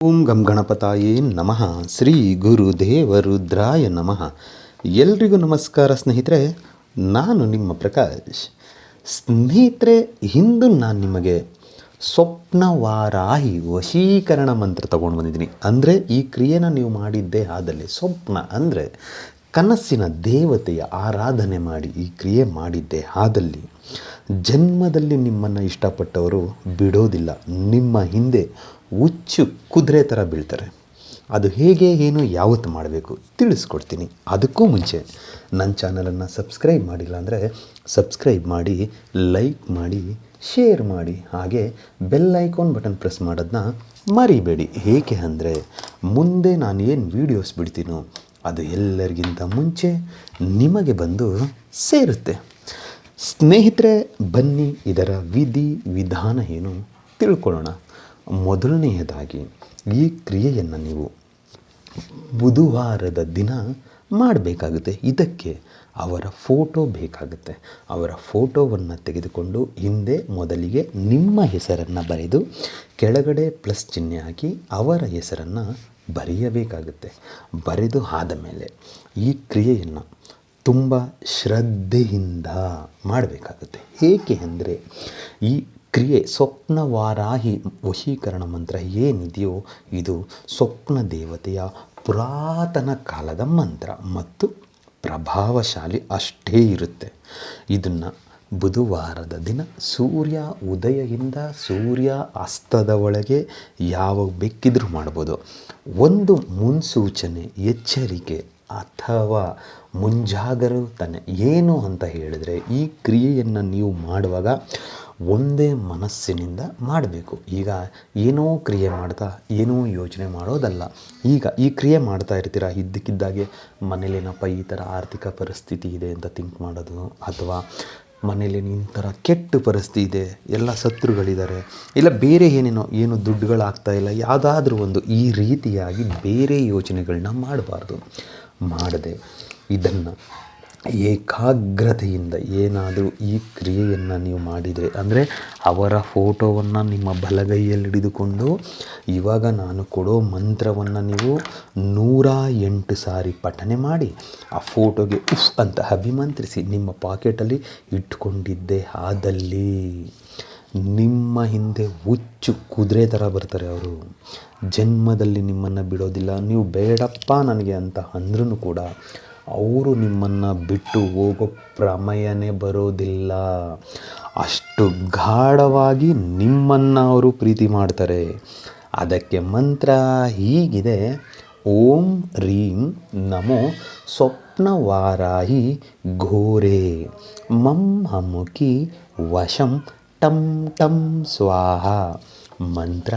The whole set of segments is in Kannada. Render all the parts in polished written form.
ಓಂ ಗಂ ಗಣಪತಾಯೇ ನಮಃ. ಶ್ರೀ ಗುರುದೇವ ರುದ್ರಾಯ ನಮಃ. ಎಲ್ರಿಗೂ ನಮಸ್ಕಾರ ಸ್ನೇಹಿತರೆ, ನಾನು ನಿಮ್ಮ ಪ್ರಕಾಶ್. ಸ್ನೇಹಿತರೆ, ಇಂದು ನಾನು ನಿಮಗೆ ಸ್ವಪ್ನವಾರಾಹಿ ವಶೀಕರಣ ಮಂತ್ರ ತಗೊಂಡು ಬಂದಿದ್ದೀನಿ. ಅಂದರೆ ಈ ಕ್ರಿಯೆನ ನೀವು ಮಾಡಿದ್ದೇ ಆದಲ್ಲಿ, ಸ್ವಪ್ನ ಅಂದರೆ ಕನಸಿನ ದೇವತೆಯ ಆರಾಧನೆ ಮಾಡಿ ಈ ಕ್ರಿಯೆ ಮಾಡಿದ್ದೇ ಆದಲ್ಲಿ ಜನ್ಮದಲ್ಲಿ ನಿಮ್ಮನ್ನು ಇಷ್ಟಪಟ್ಟವರು ಬಿಡೋದಿಲ್ಲ. ನಿಮ್ಮ ಹಿಂದೆ ಹುಚ್ಚು ಕುದುರೆ ಥರ ಬೀಳ್ತಾರೆ. ಅದು ಹೇಗೆ, ಏನು, ಯಾವತ್ತು ಮಾಡಬೇಕು ತಿಳಿಸ್ಕೊಡ್ತೀನಿ. ಅದಕ್ಕೂ ಮುಂಚೆ ನನ್ನ ಚಾನಲನ್ನು ಸಬ್ಸ್ಕ್ರೈಬ್ ಮಾಡಿಲ್ಲ ಅಂದರೆ ಸಬ್ಸ್ಕ್ರೈಬ್ ಮಾಡಿ, ಲೈಕ್ ಮಾಡಿ, ಶೇರ್ ಮಾಡಿ, ಹಾಗೆ ಬೆಲ್ ಐಕಾನ್ ಬಟನ್ ಪ್ರೆಸ್ ಮಾಡೋದನ್ನ ಮರಿಬೇಡಿ. ಏಕೆ ಅಂದರೆ ಮುಂದೆ ನಾನು ಏನು ವೀಡಿಯೋಸ್ ಬಿಡ್ತೀನೋ ಅದು ಎಲ್ಲರಿಗಿಂತ ಮುಂಚೆ ನಿಮಗೆ ಬಂದು ಸೇರುತ್ತೆ. ಸ್ನೇಹಿತರೆ, ಬನ್ನಿ ಇದರ ವಿಧಿ ವಿಧಾನ ಏನು ತಿಳ್ಕೊಳ್ಳೋಣ. ಮೊದಲನೆಯದಾಗಿ ಈ ಕ್ರಿಯೆಯನ್ನು ನೀವು ಬುಧವಾರದ ದಿನ ಮಾಡಬೇಕಾಗುತ್ತೆ. ಇದಕ್ಕೆ ಅವರ ಫೋಟೋ ಬೇಕಾಗುತ್ತೆ. ಅವರ ಫೋಟೋವನ್ನು ತೆಗೆದುಕೊಂಡು ಹಿಂದೆ ಮೊದಲಿಗೆ ನಿಮ್ಮ ಹೆಸರನ್ನು ಬರೆದು ಕೆಳಗಡೆ ಪ್ಲಸ್ ಚಿಹ್ನೆ ಹಾಕಿ ಅವರ ಹೆಸರನ್ನು ಬರೆಯಬೇಕಾಗುತ್ತೆ. ಬರೆದು ಆದ ಮೇಲೆ ಈ ಕ್ರಿಯೆಯನ್ನು ತುಂಬ ಶ್ರದ್ಧೆಯಿಂದ ಮಾಡಬೇಕಾಗುತ್ತೆ. ಏಕೆ ಅಂದರೆ ಈ ಕ್ರಿಯೆ ಸ್ವಪ್ನವಾರಾಹಿ ವಶೀಕರಣ ಮಂತ್ರ ಏನಿದೆಯೋ ಇದು ಸ್ವಪ್ನ ದೇವತೆಯ ಪುರಾತನ ಕಾಲದ ಮಂತ್ರ ಮತ್ತು ಪ್ರಭಾವಶಾಲಿ ಅಷ್ಟೇ ಇರುತ್ತೆ. ಇದನ್ನು ಬುಧವಾರದ ದಿನ ಸೂರ್ಯ ಉದಯದಿಂದ ಸೂರ್ಯ ಅಸ್ತದ ಒಳಗೆ ಯಾವಾಗ ಬೇಕಿದ್ರೂ ಮಾಡ್ಬೋದು. ಒಂದು ಮುನ್ಸೂಚನೆ, ಎಚ್ಚರಿಕೆ ಅಥವಾ ಮುಂಜಾಗರೂಕತೆ ಏನು ಅಂತ ಹೇಳಿದರೆ, ಈ ಕ್ರಿಯೆಯನ್ನು ನೀವು ಮಾಡುವಾಗ ಒಂದೇ ಮನಸ್ಸಿನಿಂದ ಮಾಡಬೇಕು. ಈಗ ಏನೋ ಕ್ರಿಯೆ ಮಾಡ್ತಾ ಏನೋ ಯೋಚನೆ ಮಾಡೋದಲ್ಲ. ಈಗ ಈ ಕ್ರಿಯೆ ಮಾಡ್ತಾ ಇರ್ತೀರ, ಇದ್ದಕ್ಕಿದ್ದಾಗೆ ಮನೇಲೇನಪ್ಪ ಈ ಥರ ಆರ್ಥಿಕ ಪರಿಸ್ಥಿತಿ ಇದೆ ಅಂತ ಥಿಂಕ್ ಮಾಡೋದು, ಅಥವಾ ಮನೇಲಿ ಈ ಥರ ಕೆಟ್ಟ ಪರಿಸ್ಥಿತಿ ಇದೆ, ಎಲ್ಲ ಶತ್ರುಗಳಿದ್ದಾರೆ, ಇಲ್ಲ ಬೇರೆ ಏನು ದುಡ್ಡುಗಳಾಗ್ತಾ ಇಲ್ಲ, ಯಾವುದಾದ್ರೂ ಒಂದು ಈ ರೀತಿಯಾಗಿ ಬೇರೆ ಯೋಚನೆಗಳನ್ನ ಮಾಡಬಾರ್ದು. ಮಾಡದೆ ಇದನ್ನು ಏಕಾಗ್ರತೆಯಿಂದ ಏನಾದರೂ ಈ ಕ್ರಿಯೆಯನ್ನು ನೀವು ಮಾಡಿದರೆ, ಅಂದರೆ ಅವರ ಫೋಟೋವನ್ನು ನಿಮ್ಮ ಬಲಗೈಯಲ್ಲಿ ಹಿಡಿದುಕೊಂಡು ಇವಾಗ ನಾನು ಕೊಡೋ ಮಂತ್ರವನ್ನು ನೀವು 108 ಸಾರಿ ಪಠನೆ ಮಾಡಿ ಆ ಫೋಟೋಗೆ ಉಫ್ ಅಂತ ಅಭಿಮಂತ್ರಿಸಿ ನಿಮ್ಮ ಪಾಕೆಟಲ್ಲಿ ಇಟ್ಕೊಂಡಿದ್ದೇ ಆದಲ್ಲಿ ನಿಮ್ಮ ಹಿಂದೆ ಹುಚ್ಚು ಕುದುರೆ ಥರ ಬರ್ತಾರೆ. ಅವರು ಜನ್ಮದಲ್ಲಿ ನಿಮ್ಮನ್ನು ಬಿಡೋದಿಲ್ಲ. ನೀವು ಬೇಡಪ್ಪ ನನಗೆ ಅಂತ ಅಂದ್ರೂ ಕೂಡ ಅವರು ನಿಮ್ಮನ್ನು ಬಿಟ್ಟು ಹೋಗೋ ಪ್ರಮೇಯನೇ ಬರೋದಿಲ್ಲ. ಅಷ್ಟು ಗಾಢವಾಗಿ ನಿಮ್ಮನ್ನು ಅವರು ಪ್ರೀತಿ ಮಾಡ್ತಾರೆ. ಅದಕ್ಕೆ ಮಂತ್ರ ಹೀಗಿದೆ: ಓಂ ರೀಂ ನಮೋ ಸ್ವಪ್ನವಾರಾಹಿ ಘೋರೆ ಮಂ ಹಮುಕಿ ವಶಂ ಟಂ ಟಂ ಸ್ವಾಹ. ಮಂತ್ರ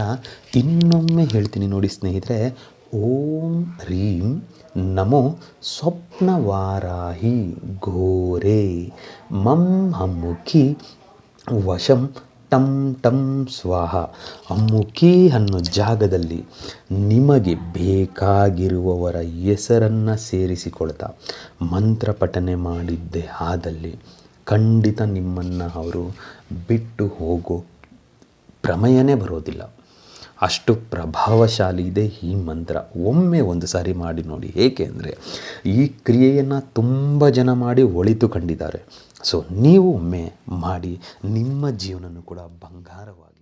ಇನ್ನೊಮ್ಮೆ ಹೇಳ್ತೀನಿ ನೋಡಿ ಸ್ನೇಹಿತರೆ. ಓಂ ರೀಂ ನಮೋ ಸ್ವಪ್ನವಾರಾಹಿ ಘೋರೆ ಮಂ ಹಮುಖಿ ವಶಂ ಟಂ ಟಂ ಸ್ವಾಹ. ಅಮ್ಮುಖಿ ಅನ್ನೋ ಜಾಗದಲ್ಲಿ ನಿಮಗೆ ಬೇಕಾಗಿರುವವರ ಹೆಸರನ್ನು ಸೇರಿಸಿಕೊಳ್ತಾ ಮಂತ್ರ ಪಠನೆ ಮಾಡಿದ್ದೇ ಆದಲ್ಲಿ ಖಂಡಿತ ನಿಮ್ಮನ್ನು ಅವರು ಬಿಟ್ಟು ಹೋಗೋ ಪ್ರಮೇಯನೇ ಬರೋದಿಲ್ಲ. ಅಷ್ಟು ಪ್ರಭಾವಶಾಲಿ ಇದೆ ಈ ಮಂತ್ರ. ಒಮ್ಮೆ ಒಂದು ಸಾರಿ ಮಾಡಿ ನೋಡಿ. ಏಕೆ ಅಂದರೆ ಈ ಕ್ರಿಯೆಯನ್ನು ತುಂಬ ಜನ ಮಾಡಿ ಒಳಿತು ಕಂಡಿದ್ದಾರೆ. ಸೊ ನೀವು ಒಮ್ಮೆ ಮಾಡಿ, ನಿಮ್ಮ ಜೀವನನೂ ಕೂಡ ಬಂಗಾರವಾಗಿ